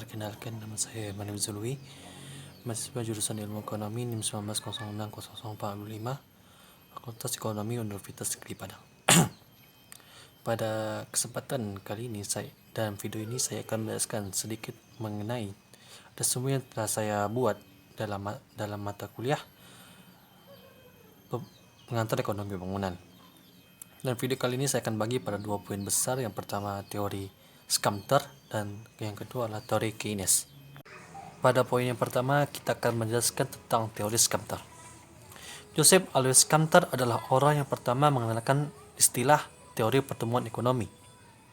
Perkenalkan, nama saya Manim Zulwi, mahasiswa jurusan Ilmu Ekonomi NIM 19060045, Fakultas Ekonomi Universitas Negeri Padang. Pada kesempatan kali ini dalam video ini saya akan menjelaskan sedikit mengenai resume yang telah saya buat dalam mata kuliah pengantar ekonomi bangunan. Dan video kali ini saya akan bagi pada 2 poin besar. Yang pertama teori Sumter dan yang kedua adalah teori Keynes. Pada poin yang pertama kita akan menjelaskan tentang teori Sumter. Joseph Alois Sumter adalah orang yang pertama mengenalkan istilah teori pertumbuhan ekonomi,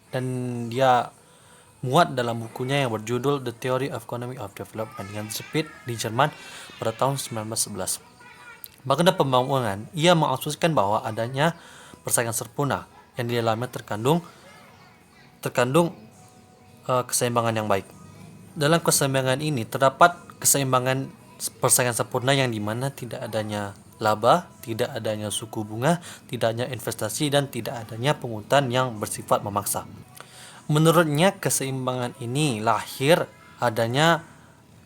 dan dia muat dalam bukunya yang berjudul The Theory of Economy of Development yang terbit di Jerman pada tahun 1911. Mengenai pembangunan, ia mengasumsikan bahwa adanya persaingan sempurna yang di dalamnya terkandung keseimbangan yang baik. Dalam keseimbangan ini terdapat keseimbangan persaingan sempurna yang dimana tidak adanya laba, tidak adanya suku bunga, tidak adanya investasi, dan tidak adanya pungutan yang bersifat memaksa. Menurutnya keseimbangan ini lahir adanya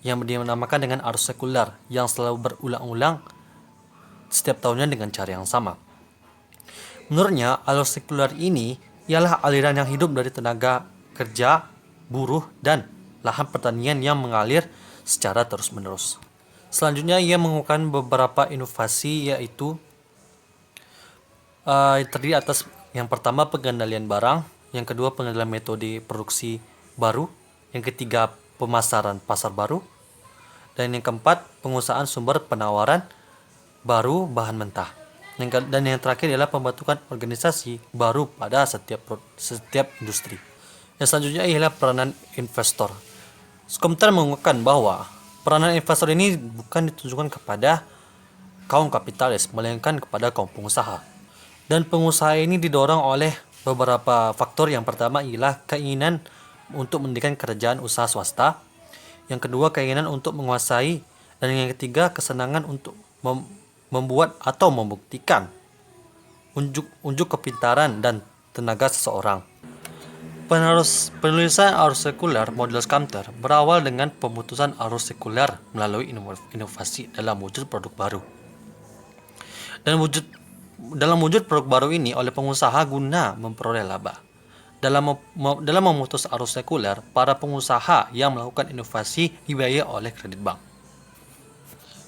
yang dinamakan dengan arus sekuler yang selalu berulang-ulang setiap tahunnya dengan cara yang sama. Menurutnya arus sekuler ini ialah aliran yang hidup dari tenaga kerja, buruh, dan lahan pertanian yang mengalir secara terus-menerus. Selanjutnya ia menggunakan beberapa inovasi, yaitu terdiri atas yang pertama pengendalian barang, yang kedua pengendalian metode produksi baru, yang ketiga pemasaran pasar baru, dan yang keempat pengusahaan sumber penawaran baru bahan mentah. Dan yang terakhir adalah pembentukan organisasi baru pada setiap industri. Yang selanjutnya ialah peranan investor. Sumter mengungkapkan bahwa peranan investor ini bukan ditunjukkan kepada kaum kapitalis, melainkan kepada kaum pengusaha. Dan pengusaha ini didorong oleh beberapa faktor. Yang pertama ialah keinginan untuk mendirikan kerajaan usaha swasta. Yang kedua keinginan untuk menguasai. Dan yang ketiga kesenangan untuk membuat atau membuktikan unjuk kepintaran dan tenaga seseorang. Penulisan arus sekuler model Sumter berawal dengan pemutusan arus sekuler melalui inovasi dalam wujud produk baru. Dan dalam wujud produk baru ini oleh pengusaha guna memperoleh laba. Dalam memutus arus sekuler, para pengusaha yang melakukan inovasi dibiayai oleh kredit bank.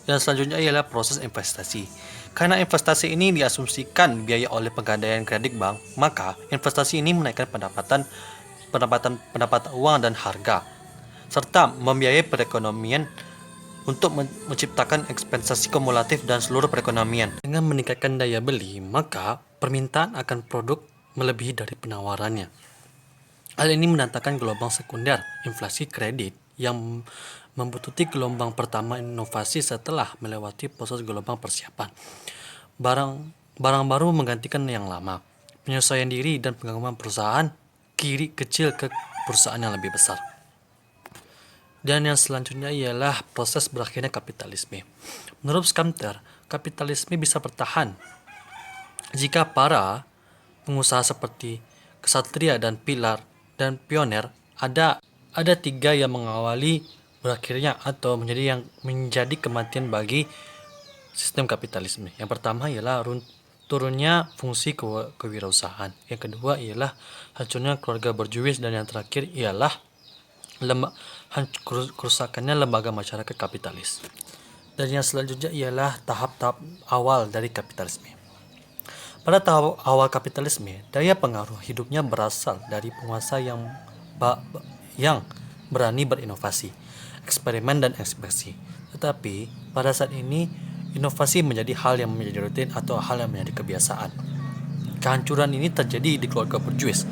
Dan selanjutnya ialah proses investasi. Karena investasi ini diasumsikan biaya oleh pegadaian kredit bank, maka investasi ini menaikkan pendapatan uang dan harga, serta membiayai perekonomian untuk menciptakan ekspansi kumulatif dan seluruh perekonomian. Dengan meningkatkan daya beli, maka permintaan akan produk melebihi dari penawarannya. Hal ini mendatangkan gelombang sekunder inflasi kredit yang membutuhkan gelombang pertama inovasi setelah melewati proses gelombang persiapan. Barang baru menggantikan yang lama. Penyesuaian diri dan penggabungan perusahaan kecil ke perusahaan yang lebih besar. Dan yang selanjutnya ialah proses berakhirnya kapitalisme. Menurut Sumter, kapitalisme bisa bertahan jika para pengusaha seperti kesatria dan pioner ada 3 yang mengawali berakhirnya atau menjadi kematian bagi sistem kapitalisme. Yang pertama ialah turunnya fungsi kewirausahaan. Yang kedua ialah hancurnya keluarga berjuis, dan yang terakhir ialah kerusakannya lembaga masyarakat kapitalis. Dan yang selanjutnya ialah tahap-tahap awal dari kapitalisme. Pada tahap awal kapitalisme, daya pengaruh hidupnya berasal dari penguasa yang berani berinovasi, eksperimen dan ekspresi. Tetapi pada saat ini inovasi menjadi hal yang menjadi rutin atau hal yang menjadi kebiasaan. Kehancuran ini terjadi di keluarga berjuis.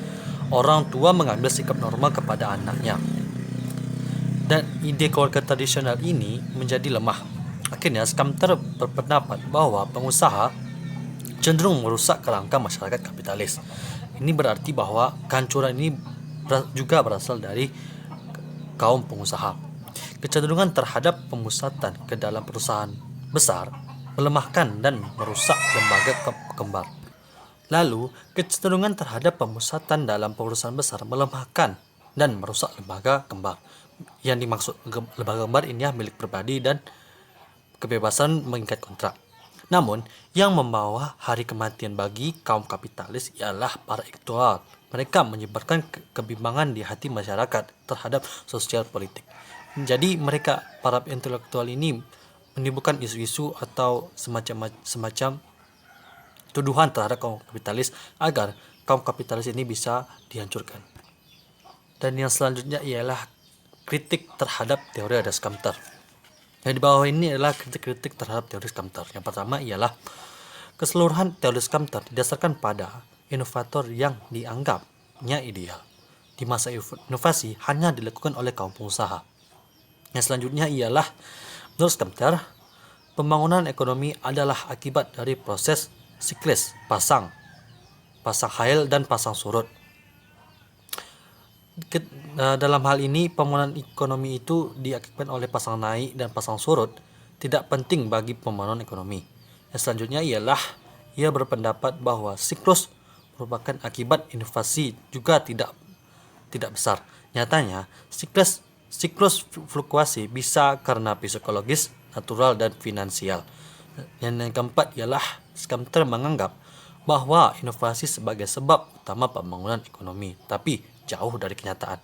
Orang tua mengambil sikap normal kepada anaknya, dan ide keluarga tradisional ini menjadi lemah. Akhirnya Sumter berpendapat bahwa pengusaha cenderung merusak kerangka masyarakat kapitalis. Ini berarti bahwa kehancuran ini juga berasal dari kaum pengusaha. Kecenderungan terhadap pemusatan ke dalam perusahaan besar melemahkan dan merusak lembaga kembar. Lalu, kecenderungan terhadap pemusatan dalam perusahaan besar melemahkan dan merusak lembaga kembar. Yang dimaksud lembaga kembar ini milik pribadi dan kebebasan mengikat kontrak. Namun, yang membawa hari kematian bagi kaum kapitalis ialah para intelektual. Mereka menyebarkan kebimbangan di hati masyarakat terhadap sosial politik. Jadi mereka, para intelektual ini menimbulkan isu-isu atau semacam tuduhan terhadap kaum kapitalis agar kaum kapitalis ini bisa dihancurkan. Dan yang selanjutnya ialah kritik terhadap teori Adam Skamter. Yang di bawah ini adalah kritik-kritik terhadap teori Skamter. Yang pertama ialah keseluruhan teori Skamter didasarkan pada inovator yang dianggapnya ideal. Di masa inovasi hanya dilakukan oleh kaum pengusaha. Yang selanjutnya ialah menurut Skamter, pembangunan ekonomi adalah akibat dari proses siklis pasang hail dan pasang surut. Dalam hal ini, pembangunan ekonomi itu diakibatkan oleh pasang naik dan pasang surut tidak penting bagi pembangunan ekonomi. Yang selanjutnya ialah ia berpendapat bahwa siklus merupakan akibat inovasi juga tidak besar. Nyatanya, siklus fluktuasi bisa karena psikologis, natural, dan finansial. Dan yang keempat ialah Skamter menganggap bahwa inovasi sebagai sebab utama pembangunan ekonomi, tapi jauh dari kenyataan.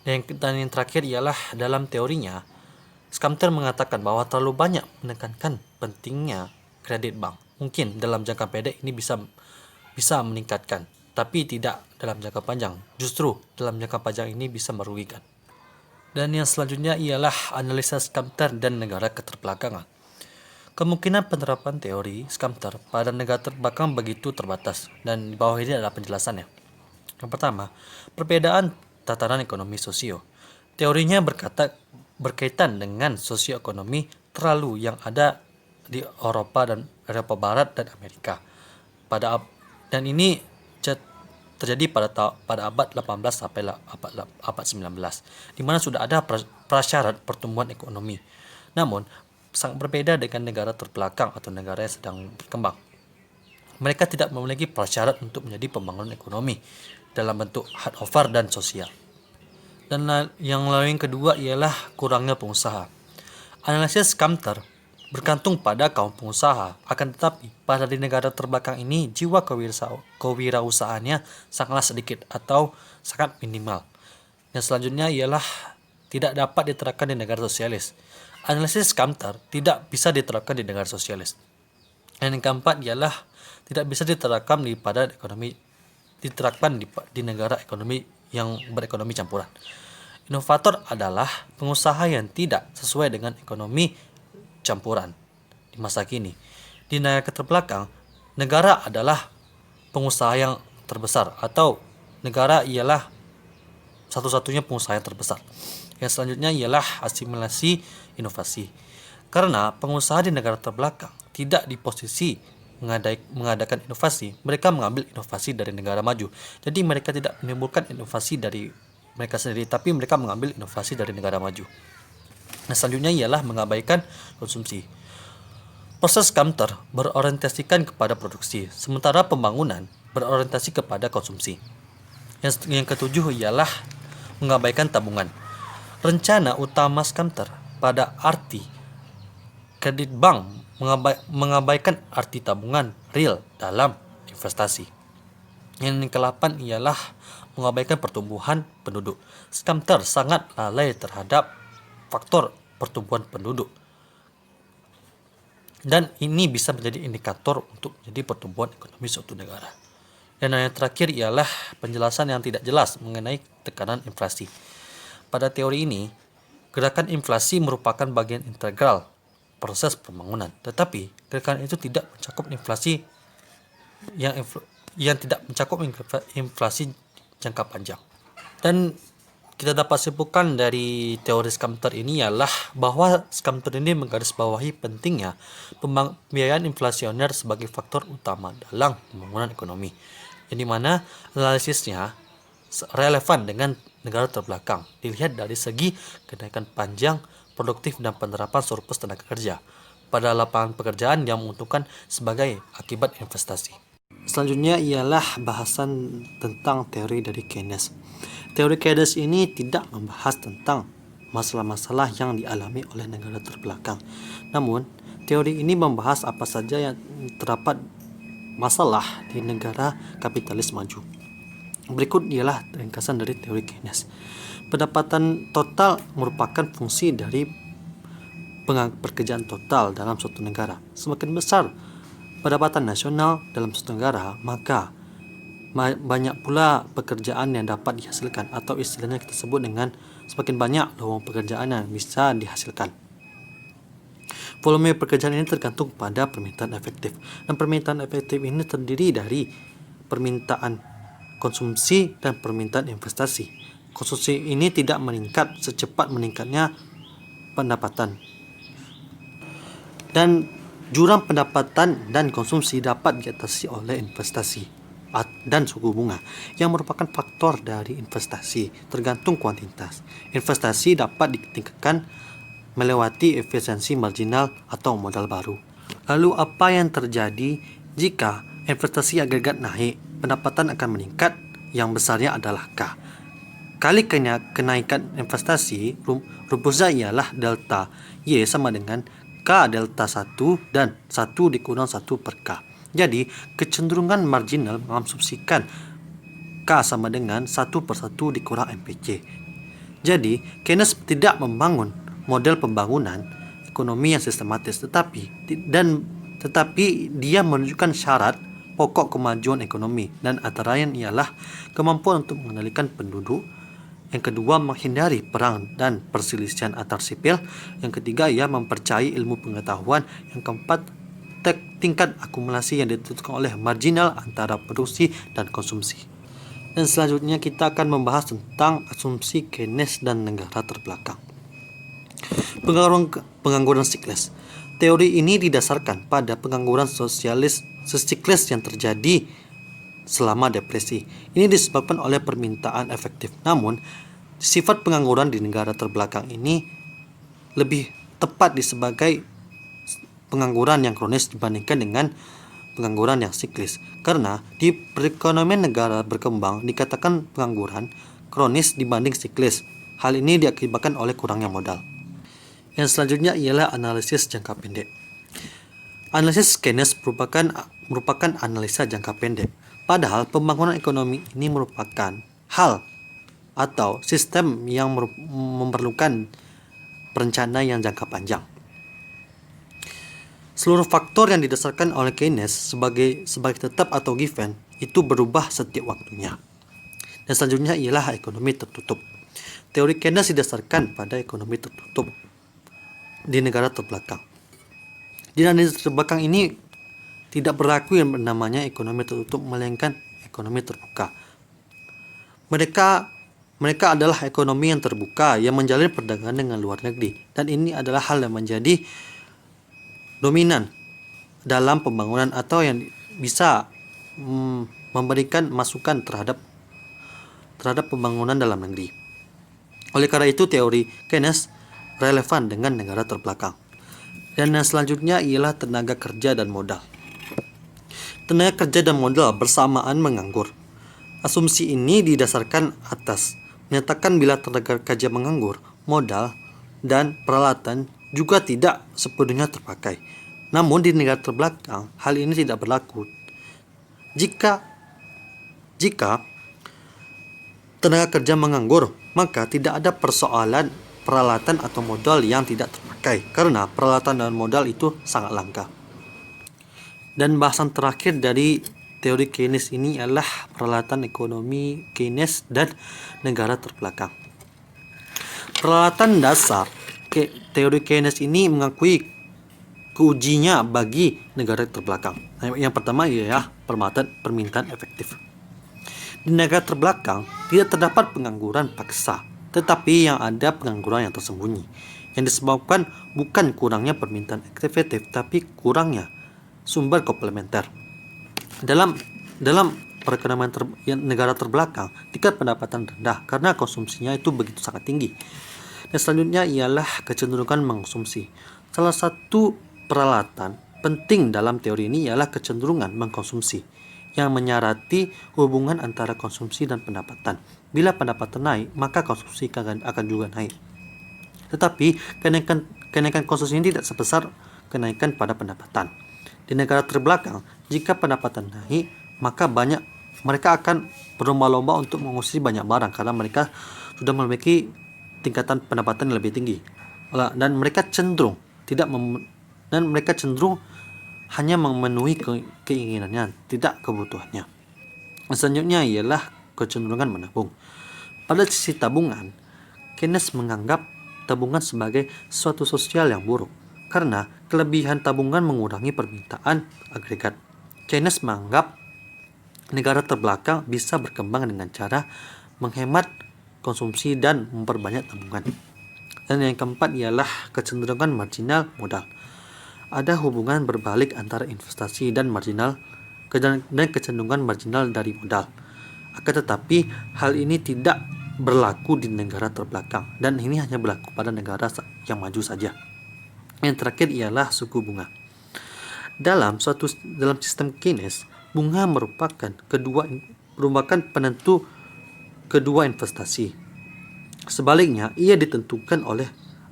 Dan yang terakhir ialah dalam teorinya, Skamter mengatakan bahwa terlalu banyak menekankan pentingnya kredit bank. Mungkin dalam jangka pendek ini bisa meningkatkan, tapi tidak dalam jangka panjang. Justru dalam jangka panjang ini bisa merugikan. Dan yang selanjutnya ialah analisa Skamter dan negara keterbelakangan. Kemungkinan penerapan teori Skamter pada negara terbelakang begitu terbatas, dan di bawah ini adalah penjelasannya. Yang pertama, perbedaan tatanan ekonomi sosio. Teorinya berkaitan dengan sosioekonomi terlalu yang ada di Eropa Barat dan Amerika. Dan ini terjadi pada abad 18 sampai abad 19, di mana sudah ada prasyarat pertumbuhan ekonomi. Namun, sangat berbeda dengan negara terbelakang atau negara yang sedang berkembang. Mereka tidak memiliki prasyarat untuk menjadi pembangunan ekonomi dalam bentuk hard over dan sosial. Dan yang lain kedua ialah kurangnya pengusaha. Analisis Skamter bergantung pada kaum pengusaha, akan tetapi pada di negara terbelakang ini jiwa kewirausahaannya sangatlah sedikit atau sangat minimal. Yang selanjutnya ialah tidak dapat diterapkan di negara sosialis. Analisis Skamter tidak bisa diterapkan di negara sosialis. Dan yang keempat ialah tidak bisa diterapkan di negara ekonomi yang berekonomi campuran. Inovator adalah pengusaha yang tidak sesuai dengan ekonomi campuran di masa kini. Di negara terbelakang, negara adalah pengusaha yang terbesar atau negara ialah satu-satunya pengusaha yang terbesar. Yang selanjutnya ialah asimilasi inovasi. Karena pengusaha di negara terbelakang tidak di posisi mengadakan inovasi, mereka mengambil inovasi dari negara maju. Jadi mereka tidak menimbulkan inovasi dari mereka sendiri, tapi mereka mengambil inovasi dari negara maju. Nah, selanjutnya ialah mengabaikan konsumsi. Proses Skamter berorientasikan kepada produksi, sementara pembangunan berorientasi kepada konsumsi. Yang ketujuh ialah mengabaikan tabungan. Rencana utama Skamter pada arti kredit bank mengabaikan arti tabungan real dalam investasi. Yang ke-8 ialah mengabaikan pertumbuhan penduduk. Skamter sangat lalai terhadap faktor pertumbuhan penduduk. Dan ini bisa menjadi indikator untuk menjadi pertumbuhan ekonomi suatu negara. Dan yang terakhir ialah penjelasan yang tidak jelas mengenai tekanan inflasi. Pada teori ini, gerakan inflasi merupakan bagian integral proses pembangunan, tetapi gerakan itu tidak mencakup inflasi yang tidak mencakup inflasi jangka panjang. Dan kita dapat simpulkan dari teori Skamter ini ialah bahwa Skamter ini menggarisbawahi pentingnya pembiayaan inflasioner sebagai faktor utama dalam pembangunan ekonomi, yang dimana analisisnya relevan dengan negara terbelakang dilihat dari segi kenaikan panjang produktif dan penerapan surplus tenaga kerja pada lapangan pekerjaan yang menguntungkan sebagai akibat investasi. Selanjutnya ialah bahasan tentang teori dari Keynes. Teori Keynes ini tidak membahas tentang masalah-masalah yang dialami oleh negara terbelakang. Namun, teori ini membahas apa saja yang terdapat masalah di negara kapitalis maju. Berikut ialah ringkasan dari teori Keynes. Pendapatan total merupakan fungsi dari pekerjaan total dalam suatu negara. Semakin besar pendapatan nasional dalam suatu negara, maka banyak pula pekerjaan yang dapat dihasilkan, atau istilahnya kita sebut dengan semakin banyak peluang pekerjaan yang bisa dihasilkan. Volume pekerjaan ini tergantung pada permintaan efektif, dan permintaan efektif ini terdiri dari permintaan konsumsi dan permintaan investasi. Konsumsi ini tidak meningkat secepat meningkatnya pendapatan, dan jurang pendapatan dan konsumsi dapat diatasi oleh investasi dan suku bunga, yang merupakan faktor dari investasi tergantung kuantitas. Investasi dapat ditingkatkan melewati efisiensi marginal atau modal baru. Lalu apa yang terjadi jika investasi agregat naik? Pendapatan akan meningkat, yang besarnya adalah K. Kali kenaikan investasi, rumusnya ialah delta Y sama dengan K delta 1 dan 1 dikurang 1 per K. Jadi, kecenderungan marginal mengasumsikan K sama dengan 1 per 1 dikurang MPC. Jadi, Keynes tidak membangun model pembangunan ekonomi yang sistematis, tetapi dia menunjukkan syarat pokok kemajuan ekonomi, dan antara lain ialah kemampuan untuk mengendalikan penduduk. Yang kedua, menghindari perang dan perselisihan antar sipil. Yang ketiga, ia mempercayai ilmu pengetahuan. Yang keempat, tingkat akumulasi yang ditentukan oleh marginal antara produksi dan konsumsi. Dan selanjutnya kita akan membahas tentang asumsi Keynes dan negara terbelakang. Pengangguran siklis. Teori ini didasarkan pada pengangguran sosialis siklis yang terjadi selama depresi. Ini disebabkan oleh permintaan efektif. Namun, sifat pengangguran di negara terbelakang ini lebih tepat sebagai pengangguran yang kronis dibandingkan dengan pengangguran yang siklis. Karena di perekonomian negara berkembang dikatakan pengangguran kronis dibanding siklis. Hal ini diakibatkan oleh kurangnya modal. Yang selanjutnya ialah analisis jangka pendek. Analisis Keynes merupakan analisa jangka pendek. Padahal pembangunan ekonomi ini merupakan hal atau sistem yang memerlukan perencanaan yang jangka panjang. Seluruh faktor yang didasarkan oleh Keynes sebagai tetap atau given itu berubah setiap waktunya. Dan selanjutnya ialah ekonomi tertutup. Teori Keynes didasarkan pada ekonomi tertutup di negara terbelakang. Di negara terbelakang ini tidak berlaku yang namanya ekonomi tertutup, melainkan ekonomi terbuka. Mereka adalah ekonomi yang terbuka yang menjalin perdagangan dengan luar negeri, dan ini adalah hal yang menjadi dominan dalam pembangunan atau yang bisa memberikan masukan terhadap pembangunan dalam negeri. Oleh karena itu, teori Keynes relevan dengan negara terbelakang. Dan yang selanjutnya ialah tenaga kerja dan modal. Tenaga kerja dan modal bersamaan menganggur. Asumsi ini didasarkan atas menyatakan bila tenaga kerja menganggur, modal dan peralatan juga tidak sepenuhnya terpakai. Namun di negara terbelakang, hal ini tidak berlaku. Jika tenaga kerja menganggur, maka tidak ada persoalan peralatan atau modal yang tidak terpakai, karena peralatan dan modal itu sangat langka. Dan bahasan terakhir dari teori Keynes ini adalah peralatan ekonomi Keynes dan negara terbelakang. Peralatan dasar teori Keynes ini mengakui keujinya bagi negara terbelakang. Yang pertama ialah permintaan efektif. Di negara terbelakang tidak terdapat pengangguran paksa, tetapi yang ada pengangguran yang tersembunyi, yang disebabkan bukan kurangnya permintaan efektif, tapi kurangnya sumber komplementer. Dalam perekonomian negara terbelakang, tingkat pendapatan rendah karena konsumsinya itu begitu sangat tinggi. Dan selanjutnya ialah kecenderungan mengkonsumsi. Salah satu peralatan penting dalam teori ini ialah kecenderungan mengkonsumsi, yang menyarati hubungan antara konsumsi dan pendapatan. Bila pendapatan naik, maka konsumsi akan juga naik. Tetapi kenaikan konsumsi ini tidak sebesar kenaikan pada pendapatan. Di negara terbelakang, jika pendapatan naik, maka mereka akan berlomba-lomba untuk mengonsumsi banyak barang karena mereka sudah memiliki tingkatan pendapatan yang lebih tinggi. Dan mereka cenderung hanya memenuhi keinginannya, tidak kebutuhannya. Selanjutnya ialah kecenderungan menabung. Pada sisi tabungan, Keynes menganggap tabungan sebagai suatu sosial yang buruk karena kelebihan tabungan mengurangi permintaan agregat. Keynes menganggap negara terbelakang bisa berkembang dengan cara menghemat konsumsi dan memperbanyak tabungan. Dan yang keempat ialah kecenderungan marginal modal. Ada hubungan berbalik antara investasi dan kecenderungan marginal dari modal. Akan tetapi hal ini tidak berlaku di negara terbelakang dan ini hanya berlaku pada negara yang maju saja. Yang terakhir ialah suku bunga. Dalam sistem Keynes, bunga merupakan penentu kedua investasi. Sebaliknya, ia ditentukan oleh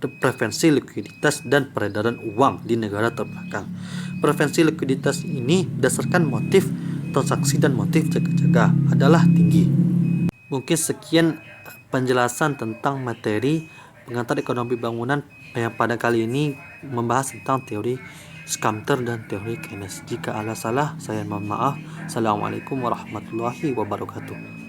preferensi likuiditas dan peredaran uang di negara terbelakang. Preferensi likuiditas ini berdasarkan motif transaksi dan motif jaga-jaga adalah tinggi. Mungkin sekian penjelasan tentang materi pengantar ekonomi bangunan yang pada kali ini membahas tentang teori Sumter dan teori Keynes. Jika ada salah, saya mohon maaf. Assalamualaikum warahmatullahi wabarakatuh.